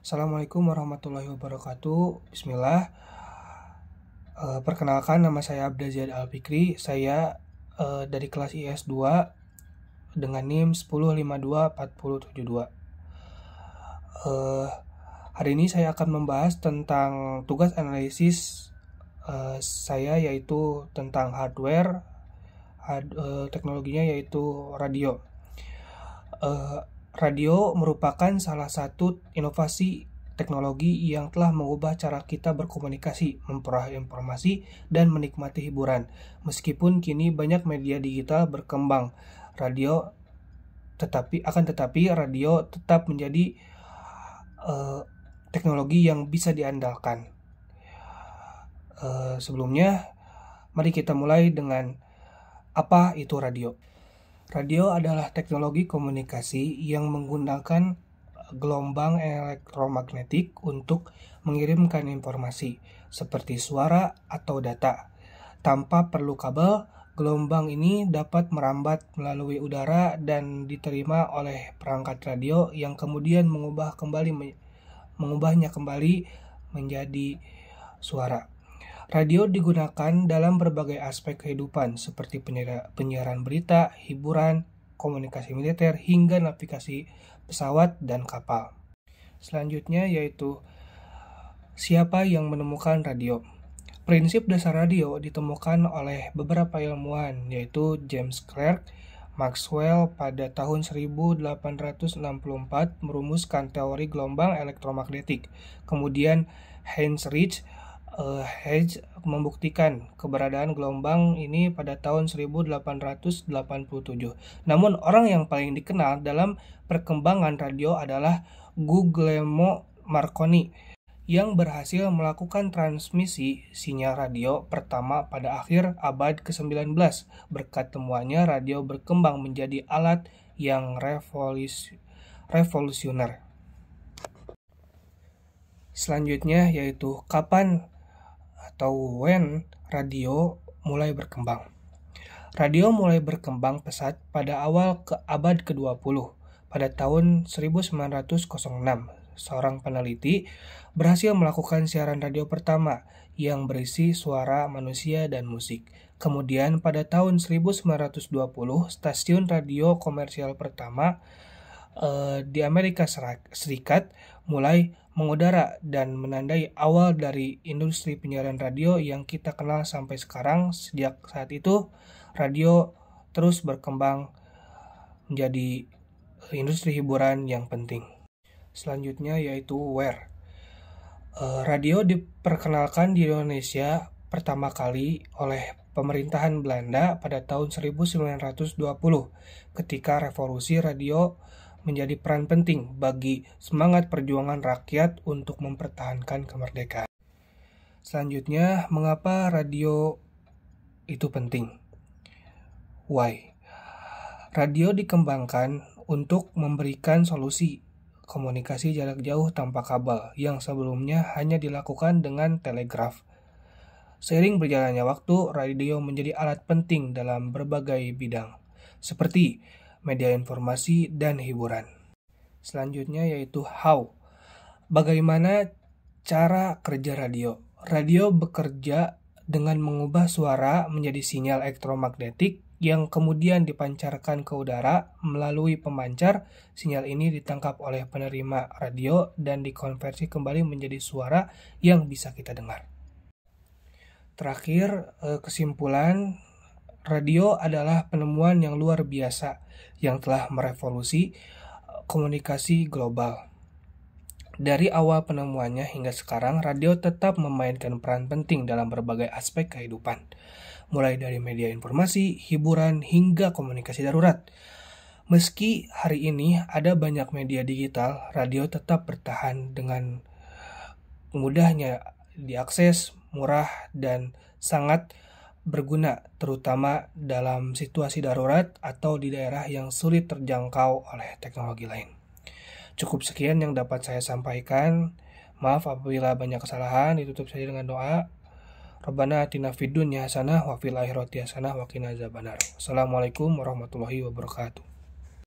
Assalamualaikum warahmatullahi wabarakatuh. Bismillah. Perkenalkan, nama saya Abdazid Alfikri. Saya dari kelas IS 2 dengan NIM 10524072. Hari ini saya akan membahas tentang tugas analisis saya, yaitu tentang hardware, teknologinya yaitu radio. Radio merupakan salah satu inovasi teknologi yang telah mengubah cara kita berkomunikasi, memperoleh informasi, dan menikmati hiburan. Meskipun kini banyak media digital berkembang, tetapi radio tetap menjadi teknologi yang bisa diandalkan. Sebelumnya, mari kita mulai dengan apa itu radio. Radio adalah teknologi komunikasi yang menggunakan gelombang elektromagnetik untuk mengirimkan informasi, seperti suara atau data. Tanpa perlu kabel, gelombang ini dapat merambat melalui udara dan diterima oleh perangkat radio yang kemudian mengubahnya kembali menjadi suara. Radio digunakan dalam berbagai aspek kehidupan seperti penyiaran berita, hiburan, komunikasi militer, hingga navigasi pesawat dan kapal. Selanjutnya yaitu siapa yang menemukan radio. Prinsip dasar radio ditemukan oleh beberapa ilmuwan, yaitu James Clerk Maxwell pada tahun 1864 merumuskan teori gelombang elektromagnetik. Kemudian Heinrich Hertz membuktikan keberadaan gelombang ini pada tahun 1887. Namun orang yang paling dikenal dalam perkembangan radio adalah Guglielmo Marconi yang berhasil melakukan transmisi sinyal radio pertama pada akhir abad ke-19. Berkat temuannya, radio berkembang menjadi alat yang revolusioner. Selanjutnya yaitu kapan atau when radio mulai berkembang. Radio mulai berkembang pesat pada awal abad ke-20. Pada tahun 1906, seorang peneliti berhasil melakukan siaran radio pertama yang berisi suara manusia dan musik. Kemudian pada tahun 1920, stasiun radio komersial pertama di Amerika Serikat mulai mengudara dan menandai awal dari industri penyiaran radio yang kita kenal sampai sekarang. Sejak saat itu, radio terus berkembang menjadi industri hiburan yang penting. Selanjutnya yaitu where. Radio diperkenalkan di Indonesia pertama kali oleh pemerintahan Belanda pada tahun 1920 ketika revolusi radio menjadi peran penting bagi semangat perjuangan rakyat untuk mempertahankan kemerdekaan. Selanjutnya, mengapa radio itu penting? Why? Radio dikembangkan untuk memberikan solusi komunikasi jarak jauh tanpa kabel yang sebelumnya hanya dilakukan dengan telegraf. Seiring berjalannya waktu, radio menjadi alat penting dalam berbagai bidang, seperti media informasi dan hiburan. Selanjutnya yaitu how. Bagaimana cara kerja radio? Radio bekerja dengan mengubah suara menjadi sinyal elektromagnetik yang kemudian dipancarkan ke udara melalui pemancar. Sinyal ini ditangkap oleh penerima radio dan dikonversi kembali menjadi suara yang bisa kita dengar. Terakhir, kesimpulan, radio adalah penemuan yang luar biasa yang telah merevolusi komunikasi global. Dari awal penemuannya hingga sekarang, radio tetap memainkan peran penting dalam berbagai aspek kehidupan, mulai dari media informasi, hiburan, hingga komunikasi darurat. Meski hari ini ada banyak media digital, radio tetap bertahan dengan mudahnya diakses, murah, dan sangat berguna, terutama dalam situasi darurat atau di daerah yang sulit terjangkau oleh teknologi lain. Cukup sekian yang dapat saya sampaikan. Maaf apabila banyak kesalahan. Ditutup saja dengan doa. Rabbana atina fid dunya hasanah wa fil akhirati hasanah wa qina adzabannar. Assalamualaikum warahmatullahi wabarakatuh.